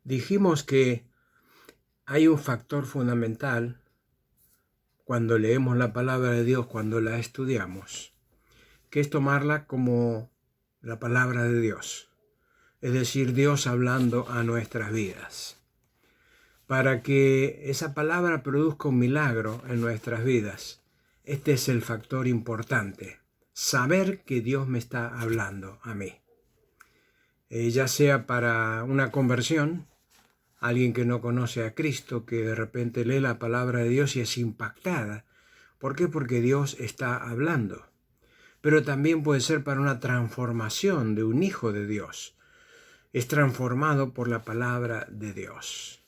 Dijimos que hay un factor fundamental cuando leemos la palabra de Dios, cuando la estudiamos, que es tomarla como la palabra de Dios, es decir, Dios hablando a nuestras vidas. Para que esa palabra produzca un milagro en nuestras vidas, este es el factor importante, saber que Dios me está hablando a mí. Ya sea para una conversión, alguien que no conoce a Cristo, que de repente lee la palabra de Dios y es impactada. ¿Por qué? Porque Dios está hablando. Pero también puede ser para una transformación de un hijo de Dios. Es transformado por la palabra de Dios.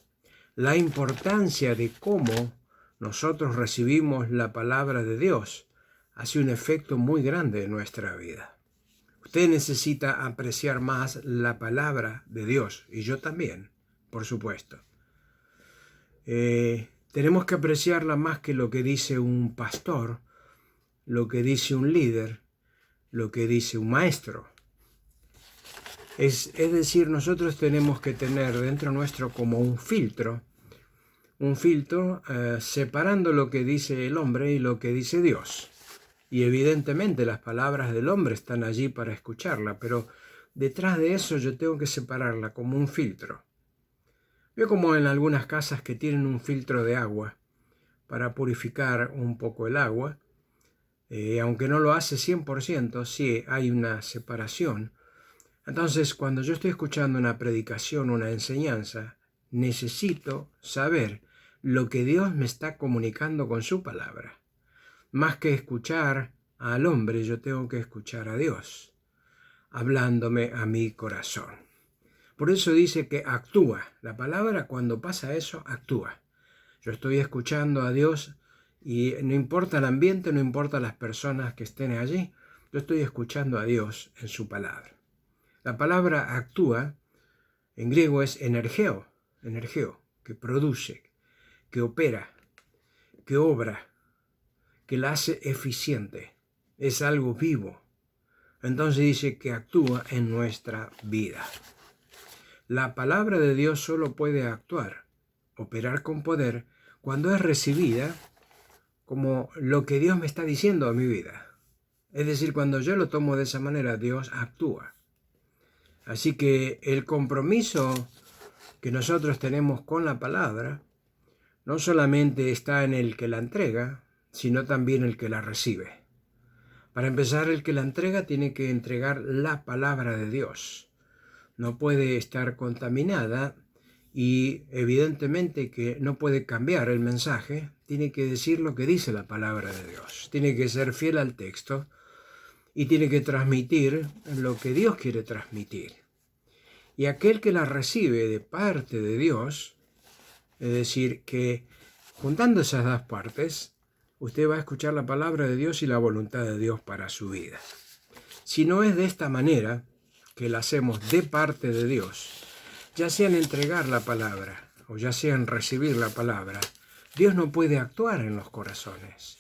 La importancia de cómo nosotros recibimos la palabra de Dios hace un efecto muy grande en nuestra vida. Usted necesita apreciar más la palabra de Dios, y yo también, por supuesto. Tenemos que apreciarla más que lo que dice un pastor, lo que dice un líder, lo que dice un maestro. Es decir, nosotros tenemos que tener dentro nuestro como un filtro separando lo que dice el hombre y lo que dice Dios. Y evidentemente las palabras del hombre están allí para escucharla, pero detrás de eso yo tengo que separarla como un filtro. Veo como en algunas casas que tienen un filtro de agua para purificar un poco el agua, aunque no lo hace 100%, sí hay una separación. Entonces, cuando yo estoy escuchando una predicación, una enseñanza, necesito saber lo que Dios me está comunicando con su palabra. Más que escuchar al hombre, yo tengo que escuchar a Dios, hablándome a mi corazón. Por eso dice que actúa. La palabra, cuando pasa eso, actúa. Yo estoy escuchando a Dios y no importa el ambiente, no importa las personas que estén allí, yo estoy escuchando a Dios en su palabra. La palabra actúa, en griego es energeo, que produce, que opera, que obra, que la hace eficiente. Es algo vivo. Entonces dice que actúa en nuestra vida. La palabra de Dios solo puede actuar, operar con poder, cuando es recibida como lo que Dios me está diciendo a mi vida. Es decir, cuando yo lo tomo de esa manera, Dios actúa. Así que el compromiso que nosotros tenemos con la palabra no solamente está en el que la entrega, sino también el que la recibe. Para empezar, el que la entrega tiene que entregar la palabra de Dios. No puede estar contaminada y evidentemente que no puede cambiar el mensaje, tiene que decir lo que dice la palabra de Dios. Tiene que ser fiel al texto y tiene que transmitir lo que Dios quiere transmitir. Y aquel que la recibe de parte de Dios, es decir, que juntando esas dos partes, usted va a escuchar la palabra de Dios y la voluntad de Dios para su vida. Si no es de esta manera que la hacemos de parte de Dios, ya sea en entregar la palabra o ya sea en recibir la palabra, Dios no puede actuar en los corazones.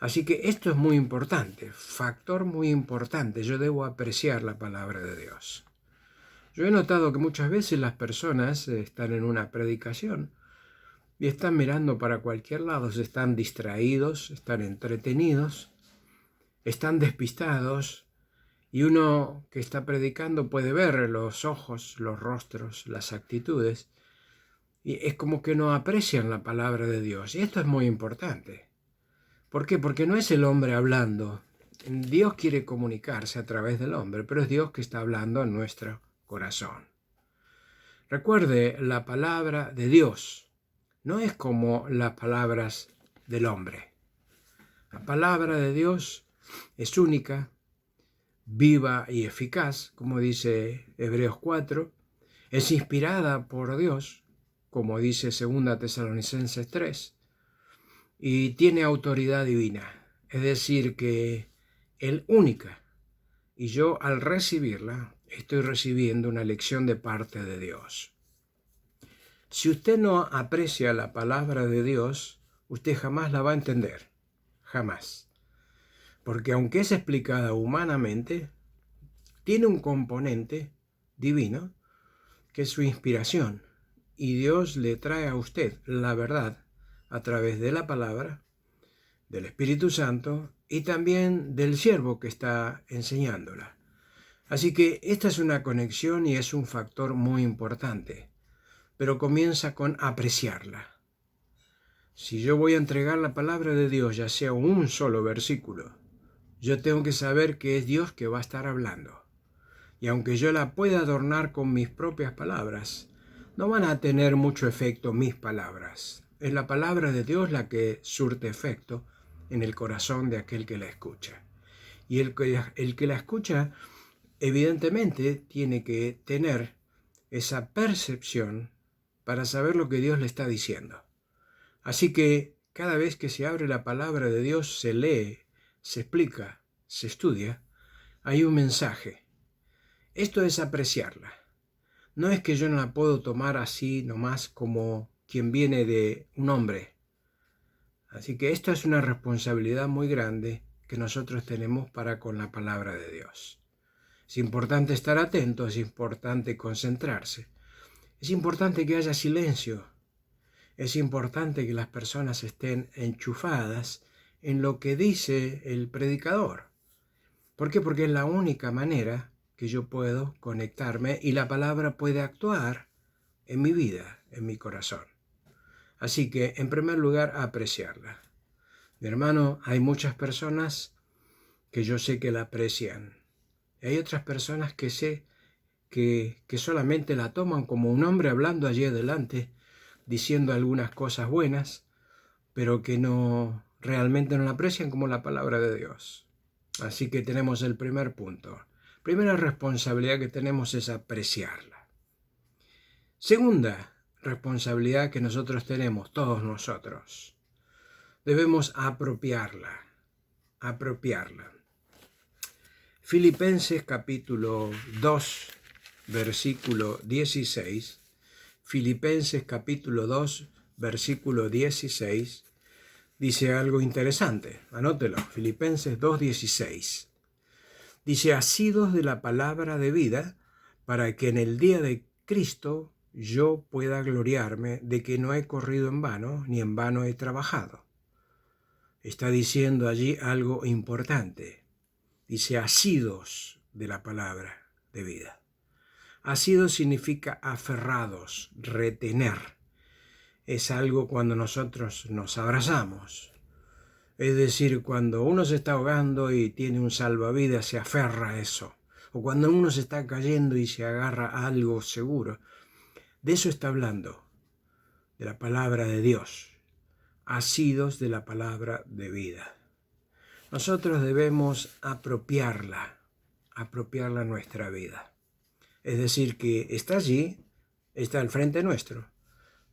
Así que esto es muy importante, factor muy importante. Yo debo apreciar la palabra de Dios. Yo he notado que muchas veces las personas están en una predicación y están mirando para cualquier lado, están distraídos, están entretenidos, están despistados, y uno que está predicando puede ver los ojos, los rostros, las actitudes, y es como que no aprecian la palabra de Dios. Y esto es muy importante. ¿Por qué? Porque no es el hombre hablando. Dios quiere comunicarse a través del hombre, pero es Dios que está hablando en nuestro corazón. Recuerde, la palabra de Dios no es como las palabras del hombre. La palabra de Dios es única, viva y eficaz, como dice Hebreos 4, es inspirada por Dios, como dice 2 Tesalonicenses 3, y tiene autoridad divina, es decir, que es única, y yo al recibirla estoy recibiendo una lección de parte de Dios. Si usted no aprecia la palabra de Dios, usted jamás la va a entender, jamás. Porque aunque es explicada humanamente, tiene un componente divino que es su inspiración, y Dios le trae a usted la verdad a través de la palabra, del Espíritu Santo y también del siervo que está enseñándola. Así que esta es una conexión y es un factor muy importante, pero comienza con apreciarla. Si yo voy a entregar la palabra de Dios, ya sea un solo versículo, yo tengo que saber que es Dios que va a estar hablando. Y aunque yo la pueda adornar con mis propias palabras, no van a tener mucho efecto mis palabras. Es la palabra de Dios la que surte efecto en el corazón de aquel que la escucha. Y el que la escucha, evidentemente, tiene que tener esa percepción para saber lo que Dios le está diciendo. Así que cada vez que se abre la palabra de Dios, se lee, se explica, se estudia, hay un mensaje. Esto es apreciarla. No es que yo no la puedo tomar así nomás como quien viene de un hombre. Así que esto es una responsabilidad muy grande que nosotros tenemos para con la palabra de Dios. Es importante estar atento, es importante concentrarse, es importante que haya silencio, es importante que las personas estén enchufadas en lo que dice el predicador. ¿Por qué? Porque es la única manera que yo puedo conectarme y la palabra puede actuar en mi vida, en mi corazón. Así que, en primer lugar, apreciarla. Mi hermano, hay muchas personas que yo sé que la aprecian. Y hay otras personas que sé que solamente la toman como un hombre hablando allí adelante, diciendo algunas cosas buenas, pero que realmente no la aprecian como la palabra de Dios. Así que tenemos el primer punto. Primera responsabilidad que tenemos es apreciarla. Segunda responsabilidad que nosotros tenemos, todos nosotros, debemos apropiarla. Filipenses capítulo 2, versículo 16. Filipenses capítulo 2, versículo 16, dice algo interesante. Anótelo, Filipenses 2:16. Dice, asidos de la palabra de vida, para que en el día de Cristo yo pueda gloriarme de que no he corrido en vano, ni en vano he trabajado. Está diciendo allí algo importante. Dice, asidos de la palabra de vida. Asidos significa aferrados, retener. Es algo cuando nosotros nos abrazamos. Es decir, cuando uno se está ahogando y tiene un salvavidas, se aferra a eso. O cuando uno se está cayendo y se agarra a algo seguro. De eso está hablando, de la palabra de Dios. Asidos de la palabra de vida. Nosotros debemos apropiarla a nuestra vida. Es decir, que está allí, está al frente nuestro,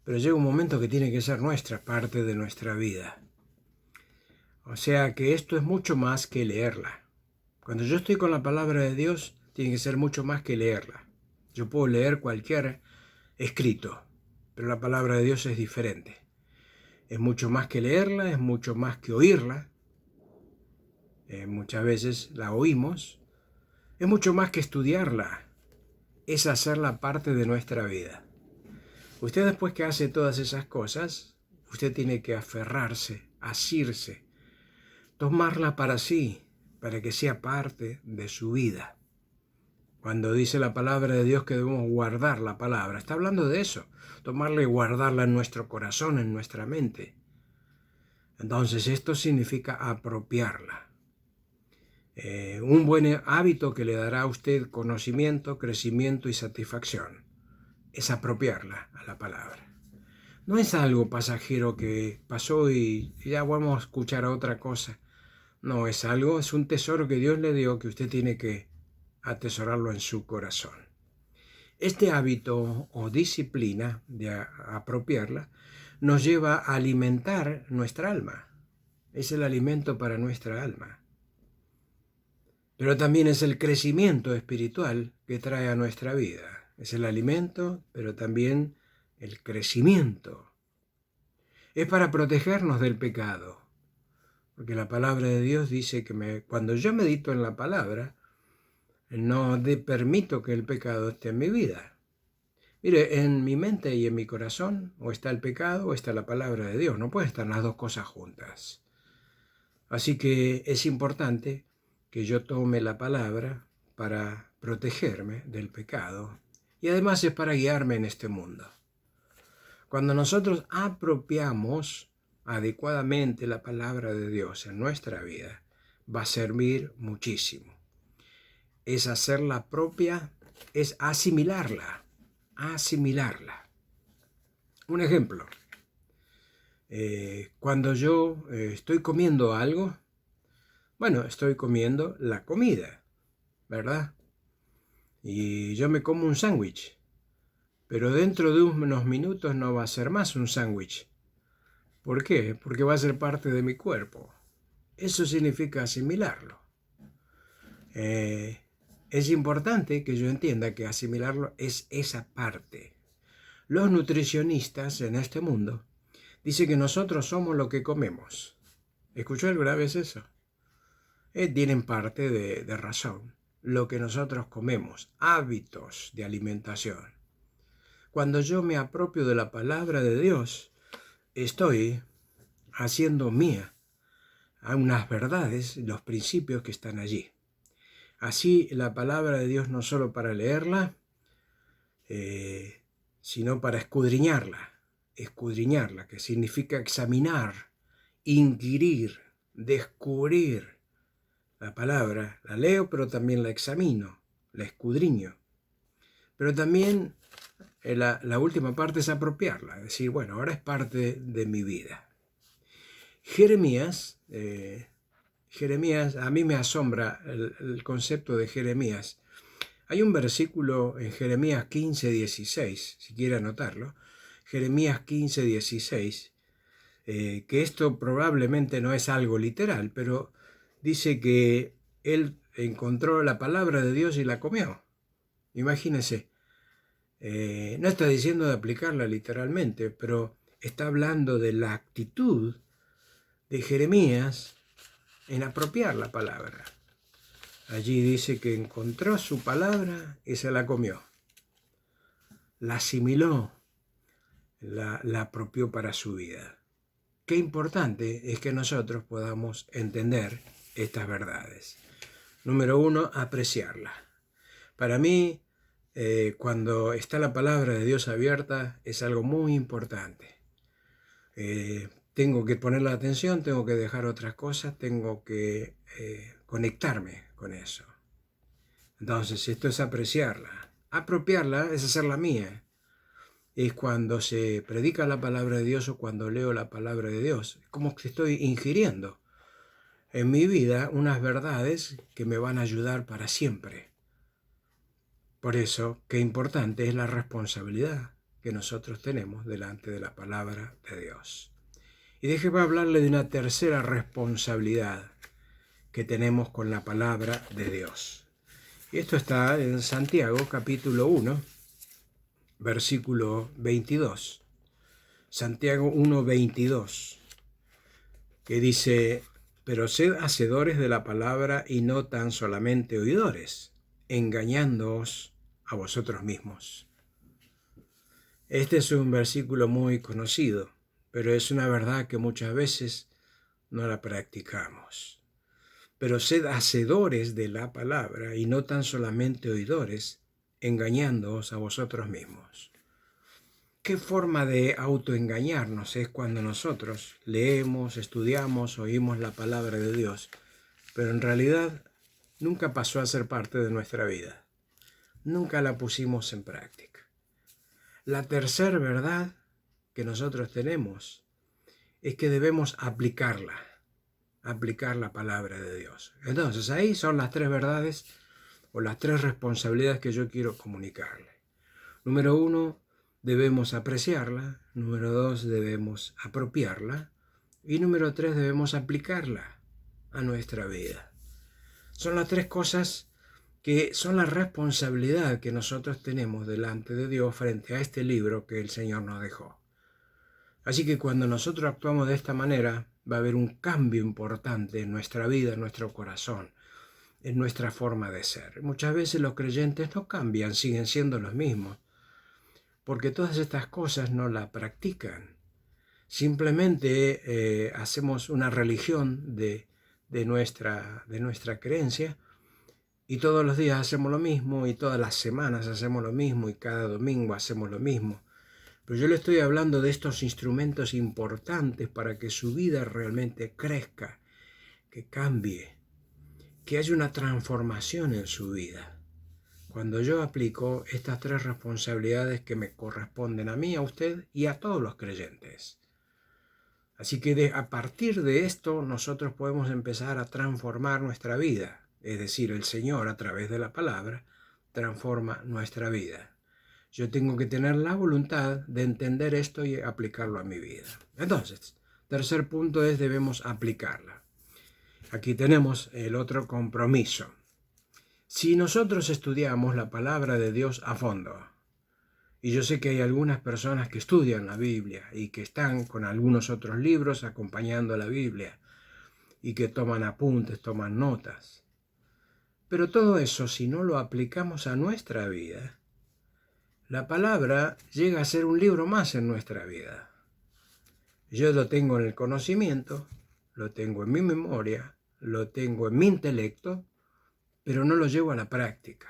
pero llega un momento que tiene que ser nuestra, parte de nuestra vida. O sea que esto es mucho más que leerla. Cuando yo estoy con la palabra de Dios, tiene que ser mucho más que leerla. Yo puedo leer cualquier escrito, pero la palabra de Dios es diferente. Es mucho más que leerla, es mucho más que oírla. Muchas veces la oímos. Es mucho más que estudiarla. Es hacerla parte de nuestra vida. Usted después que hace todas esas cosas, usted tiene que aferrarse, asirse, tomarla para sí, para que sea parte de su vida. Cuando dice la palabra de Dios que debemos guardar la palabra, está hablando de eso, tomarla y guardarla en nuestro corazón, en nuestra mente. Entonces esto significa apropiarla. Un buen hábito que le dará a usted conocimiento, crecimiento y satisfacción es apropiarla a la palabra. No es algo pasajero que pasó y ya vamos a escuchar otra cosa. No, es un tesoro que Dios le dio que usted tiene que atesorarlo en su corazón. Este hábito o disciplina de apropiarla nos lleva a alimentar nuestra alma. Es el alimento para nuestra alma. Pero también es el crecimiento espiritual que trae a nuestra vida. Es el alimento, pero también el crecimiento. Es para protegernos del pecado. Porque la palabra de Dios dice que cuando yo medito en la palabra, no permito que el pecado esté en mi vida. Mire, en mi mente y en mi corazón o está el pecado o está la palabra de Dios. No pueden estar las dos cosas juntas. Así que es importante que yo tome la palabra para protegerme del pecado y además es para guiarme en este mundo. Cuando nosotros apropiamos adecuadamente la palabra de Dios en nuestra vida, va a servir muchísimo. Es hacerla propia, es asimilarla. Un ejemplo, cuando yo estoy comiendo algo, bueno, estoy comiendo la comida, ¿verdad? Y yo me como un sándwich, pero dentro de unos minutos no va a ser más un sándwich. ¿Por qué? Porque va a ser parte de mi cuerpo. Eso significa asimilarlo. Es importante que yo entienda que asimilarlo es esa parte. Los nutricionistas en este mundo dicen que nosotros somos lo que comemos. ¿Escuchó alguna vez eso? Tienen parte de razón. Lo que nosotros comemos, hábitos de alimentación. Cuando yo me apropio de la palabra de Dios, estoy haciendo mía unas verdades, los principios que están allí. Así la palabra de Dios no solo para leerla, sino para escudriñarla, que significa examinar, inquirir, descubrir. La palabra la leo, pero también la examino, la escudriño. Pero también la última parte es apropiarla, es decir, bueno, ahora es parte de mi vida. Jeremías, a mí me asombra el concepto de Jeremías. Hay un versículo en Jeremías 15:16, si quiere anotarlo, Jeremías 15:16, que esto probablemente no es algo literal, pero dice que él encontró la palabra de Dios y la comió. Imagínense, no está diciendo de aplicarla literalmente, pero está hablando de la actitud de Jeremías en apropiar la palabra. Allí dice que encontró su palabra y se la comió. La asimiló, la apropió para su vida. Qué importante es que nosotros podamos entender estas verdades. Número 1, apreciarla. Para mí, cuando está la palabra de Dios abierta, es algo muy importante. Tengo que poner la atención, tengo que dejar otras cosas, tengo que conectarme con eso. Entonces, esto es apreciarla. Apropiarla es hacerla mía. Es cuando se predica la palabra de Dios o cuando leo la palabra de Dios. Es como que estoy ingiriendo en mi vida unas verdades que me van a ayudar para siempre. Por eso, qué importante es la responsabilidad que nosotros tenemos delante de la palabra de Dios. Y déjeme hablarle de una tercera responsabilidad que tenemos con la palabra de Dios. Y esto está en Santiago capítulo 1, versículo 22. Santiago 1:22, que dice: pero sed hacedores de la palabra y no tan solamente oidores, engañándoos a vosotros mismos. Este es un versículo muy conocido, pero es una verdad que muchas veces no la practicamos. Pero sed hacedores de la palabra y no tan solamente oidores, engañándoos a vosotros mismos. ¿Qué forma de autoengañarnos es cuando nosotros leemos, estudiamos, oímos la palabra de Dios, pero en realidad nunca pasó a ser parte de nuestra vida? Nunca la pusimos en práctica. La tercera verdad que nosotros tenemos es que debemos aplicar la palabra de Dios. Entonces ahí son las tres verdades o las tres responsabilidades que yo quiero comunicarle. Número 1, debemos apreciarla. Número 2, debemos apropiarla. Y número 3, debemos aplicarla a nuestra vida. Son las tres cosas que son la responsabilidad que nosotros tenemos delante de Dios frente a este libro que el Señor nos dejó. Así que cuando nosotros actuamos de esta manera, va a haber un cambio importante en nuestra vida, en nuestro corazón, en nuestra forma de ser. Muchas veces los creyentes no cambian, siguen siendo los mismos. porque todas estas cosas no la practican. Simplemente hacemos una religión de nuestra creencia, y todos los días hacemos lo mismo, y todas las semanas hacemos lo mismo, y cada domingo hacemos lo mismo. Pero yo le estoy hablando de estos instrumentos importantes para que su vida realmente crezca, que cambie, que haya una transformación en su vida. Cuando yo aplico estas 3 responsabilidades que me corresponden a mí, a usted y a todos los creyentes. Así que a partir de esto nosotros podemos empezar a transformar nuestra vida. Es decir, el Señor a través de la palabra transforma nuestra vida. Yo tengo que tener la voluntad de entender esto y aplicarlo a mi vida. Entonces, tercer punto es debemos aplicarla. Aquí tenemos el otro compromiso. Si nosotros estudiamos la palabra de Dios a fondo, y yo sé que hay algunas personas que estudian la Biblia y que están con algunos otros libros acompañando la Biblia y que toman apuntes, toman notas, pero todo eso, si no lo aplicamos a nuestra vida, la palabra llega a ser un libro más en nuestra vida. Yo lo tengo en el conocimiento, lo tengo en mi memoria, lo tengo en mi intelecto, pero no lo llevo a la práctica.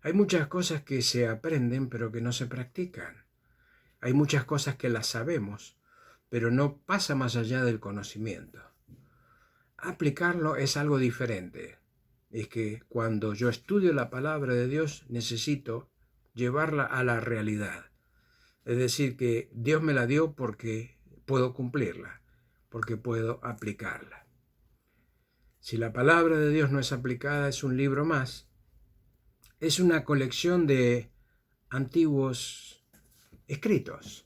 Hay muchas cosas que se aprenden pero que no se practican. Hay muchas cosas que las sabemos, pero no pasa más allá del conocimiento. Aplicarlo es algo diferente. Es que cuando yo estudio la palabra de Dios necesito llevarla a la realidad. Es decir, que Dios me la dio porque puedo cumplirla, porque puedo aplicarla. Si la palabra de Dios no es aplicada, es un libro más. Es una colección de antiguos escritos.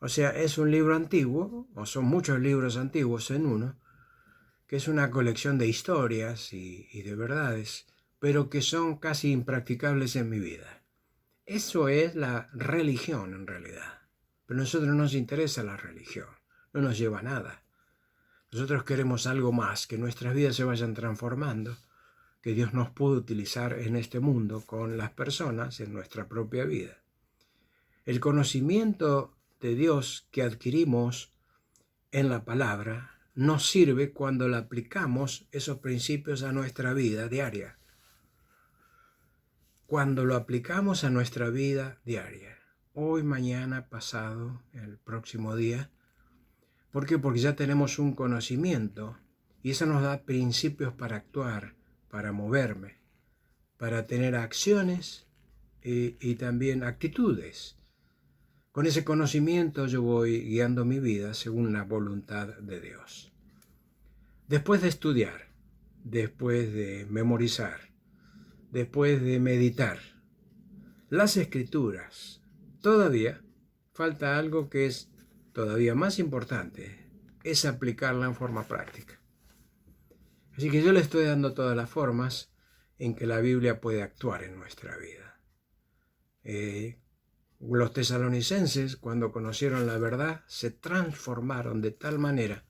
O sea, es un libro antiguo, o son muchos libros antiguos en uno, que es una colección de historias y de verdades, pero que son casi impracticables en mi vida. Eso es la religión en realidad. Pero a nosotros no nos interesa la religión, no nos lleva a nada. Nosotros queremos algo más, que nuestras vidas se vayan transformando, que Dios nos puede utilizar en este mundo con las personas en nuestra propia vida. El conocimiento de Dios que adquirimos en la palabra nos sirve cuando le aplicamos esos principios a nuestra vida diaria. Cuando lo aplicamos a nuestra vida diaria, hoy, mañana, pasado, el próximo día. ¿Por qué? Porque ya tenemos un conocimiento y eso nos da principios para actuar, para moverme, para tener acciones y también actitudes. Con ese conocimiento yo voy guiando mi vida según la voluntad de Dios. Después de estudiar, después de memorizar, después de meditar las Escrituras, todavía falta algo que es todavía más importante, es aplicarla en forma práctica. Así que yo le estoy dando todas las formas en que la Biblia puede actuar en nuestra vida. Los tesalonicenses, cuando conocieron la verdad, se transformaron de tal manera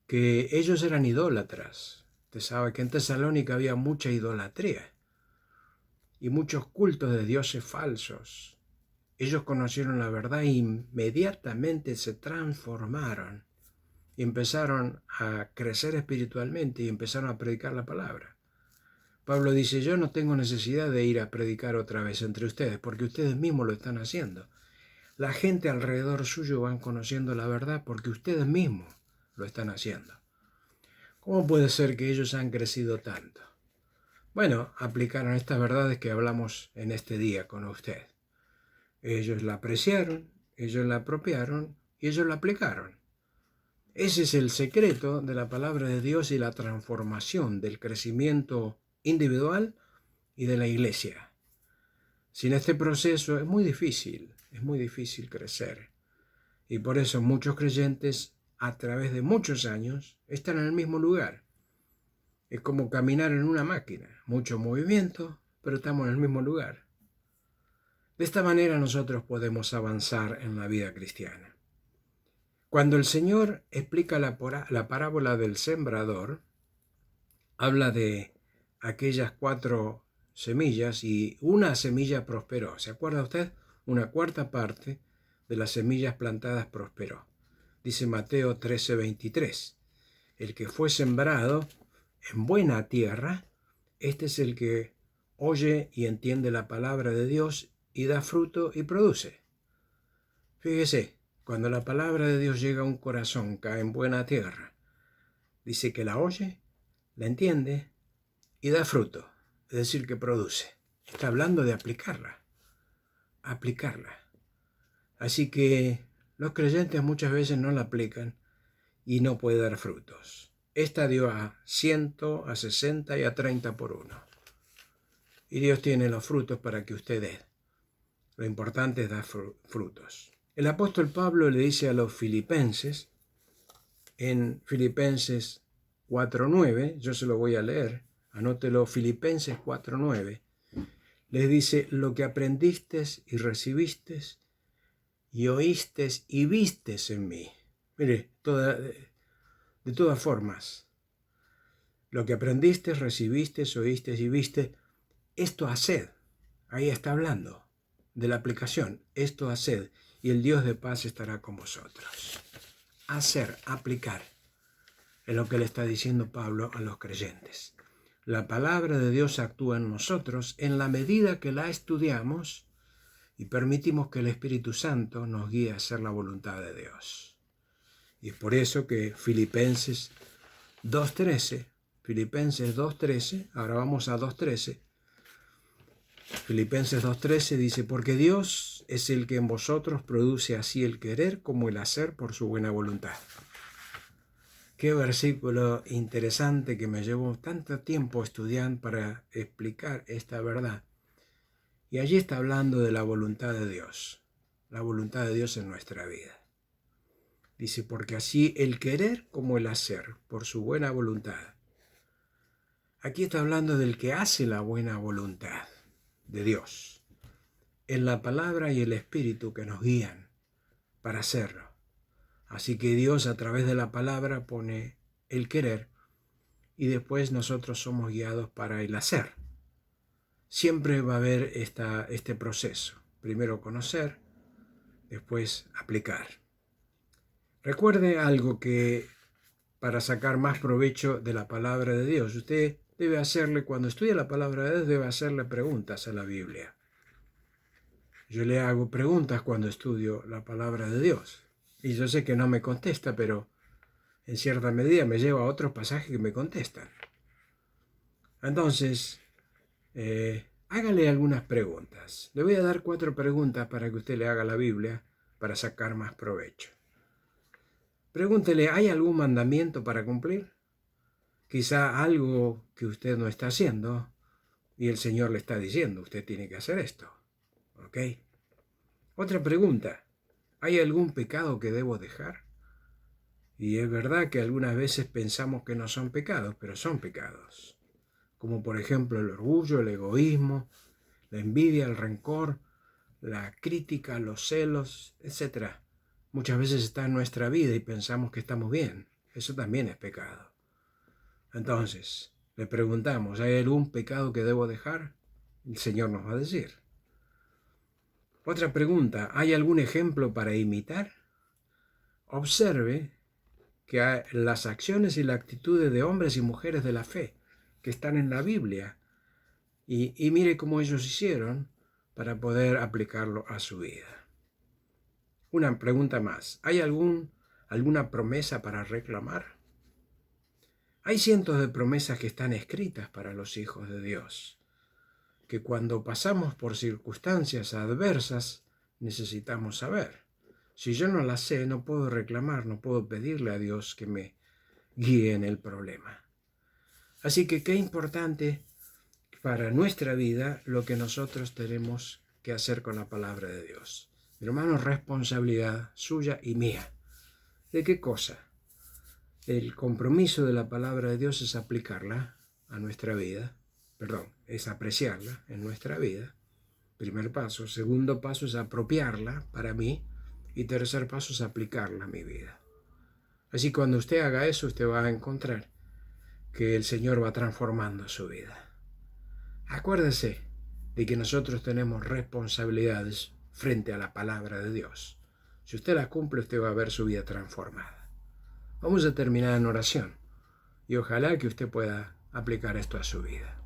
que ellos eran idólatras. Usted sabe que en Tesalónica había mucha idolatría y muchos cultos de dioses falsos. Ellos conocieron la verdad e inmediatamente se transformaron y empezaron a crecer espiritualmente y empezaron a predicar la palabra. Pablo dice, yo no tengo necesidad de ir a predicar otra vez entre ustedes, porque ustedes mismos lo están haciendo. La gente alrededor suyo van conociendo la verdad porque ustedes mismos lo están haciendo. ¿Cómo puede ser que ellos han crecido tanto? Bueno, aplicaron estas verdades que hablamos en este día con usted. Ellos la apreciaron, ellos la apropiaron y ellos la aplicaron. Ese es el secreto de la palabra de Dios y la transformación del crecimiento individual y de la iglesia. Sin este proceso es muy difícil crecer. Y por eso muchos creyentes a través de muchos años están en el mismo lugar. Es como caminar en una máquina, mucho movimiento, pero estamos en el mismo lugar. De esta manera nosotros podemos avanzar en la vida cristiana. Cuando el Señor explica la parábola del sembrador, habla de aquellas 4 semillas y una semilla prosperó. ¿Se acuerda usted? Una cuarta parte de las semillas plantadas prosperó. Dice Mateo 13:23. El que fue sembrado en buena tierra, este es el que oye y entiende la palabra de Dios y da fruto y produce. Fíjese, cuando la palabra de Dios llega a un corazón, cae en buena tierra, dice que la oye, la entiende y da fruto, es decir, que produce. Está hablando de aplicarla. Así que los creyentes muchas veces no la aplican y no puede dar frutos. Esta dio a 100, a 60 y a 30 por uno. Y Dios tiene los frutos para que usted dé. Lo importante es dar frutos. El apóstol Pablo le dice a los filipenses, en Filipenses 4:9, yo se lo voy a leer, anótelo, Filipenses 4:9, les dice, lo que aprendisteis y recibisteis y oísteis y visteis en mí. Mire, de todas formas, lo que aprendisteis, recibisteis, oísteis y viste, esto haced. Ahí está hablando de la aplicación, esto haced, y el Dios de paz estará con vosotros. Hacer, aplicar, es lo que le está diciendo Pablo a los creyentes. La palabra de Dios actúa en nosotros en la medida que la estudiamos y permitimos que el Espíritu Santo nos guíe a hacer la voluntad de Dios. Y es por eso que Filipenses 2:13, ahora vamos a 2:13, Filipenses 2:13 dice, porque Dios es el que en vosotros produce así el querer como el hacer por su buena voluntad. Qué versículo interesante que me llevó tanto tiempo estudiando para explicar esta verdad. Y allí está hablando de la voluntad de Dios en nuestra vida. Dice, porque así el querer como el hacer por su buena voluntad. Aquí está hablando del que hace la buena voluntad de Dios, en la palabra y el Espíritu que nos guían para hacerlo. Así que Dios a través de la palabra pone el querer y después nosotros somos guiados para el hacer. Siempre va a haber este proceso. Primero conocer, después aplicar. Recuerde algo que para sacar más provecho de la palabra de Dios, usted debe hacerle, cuando estudia la palabra de Dios, debe hacerle preguntas a la Biblia. Yo le hago preguntas cuando estudio la palabra de Dios. Y yo sé que no me contesta, pero en cierta medida me lleva a otros pasajes que me contestan. Entonces, hágale algunas preguntas. Le voy a dar 4 preguntas para que usted le haga a la Biblia para sacar más provecho. Pregúntele, ¿hay algún mandamiento para cumplir? Quizá algo que usted no está haciendo y el Señor le está diciendo, usted tiene que hacer esto. ¿Ok? Otra pregunta, ¿hay algún pecado que debo dejar? Y es verdad que algunas veces pensamos que no son pecados, pero son pecados. Como por ejemplo el orgullo, el egoísmo, la envidia, el rencor, la crítica, los celos, etc. Muchas veces está en nuestra vida y pensamos que estamos bien. Eso también es pecado. Entonces, le preguntamos, ¿hay algún pecado que debo dejar? El Señor nos va a decir. Otra pregunta, ¿hay algún ejemplo para imitar? Observe que las acciones y las actitudes de hombres y mujeres de la fe que están en la Biblia y mire cómo ellos hicieron para poder aplicarlo a su vida. Una pregunta más, ¿hay alguna promesa para reclamar? Hay cientos de promesas que están escritas para los hijos de Dios, que cuando pasamos por circunstancias adversas necesitamos saber. Si yo no las sé, no puedo reclamar, no puedo pedirle a Dios que me guíe en el problema. Así que qué importante para nuestra vida lo que nosotros tenemos que hacer con la palabra de Dios. Mi hermano, responsabilidad suya y mía. ¿De qué cosa? El compromiso de la palabra de Dios es aplicarla a nuestra vida, es apreciarla en nuestra vida. Primer paso. Segundo paso es apropiarla para mí. Y tercer paso es aplicarla a mi vida. Así que cuando usted haga eso, usted va a encontrar que el Señor va transformando su vida. Acuérdese de que nosotros tenemos responsabilidades frente a la palabra de Dios. Si usted la cumple, usted va a ver su vida transformada. Vamos a terminar en oración y ojalá que usted pueda aplicar esto a su vida.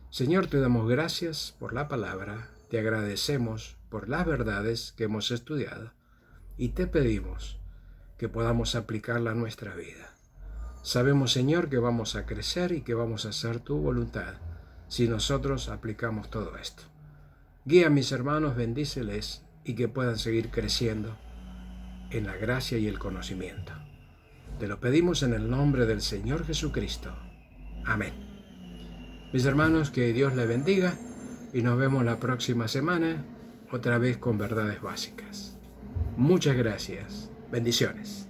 Señor, te damos gracias por la palabra, te agradecemos por las verdades que hemos estudiado y te pedimos que podamos aplicarla a nuestra vida. Sabemos, Señor, que vamos a crecer y que vamos a hacer tu voluntad si nosotros aplicamos todo esto. Guía a mis hermanos, bendíceles y que puedan seguir creciendo en la gracia y el conocimiento. Te lo pedimos en el nombre del Señor Jesucristo. Amén. Mis hermanos, que Dios les bendiga y nos vemos la próxima semana, otra vez con verdades básicas. Muchas gracias. Bendiciones.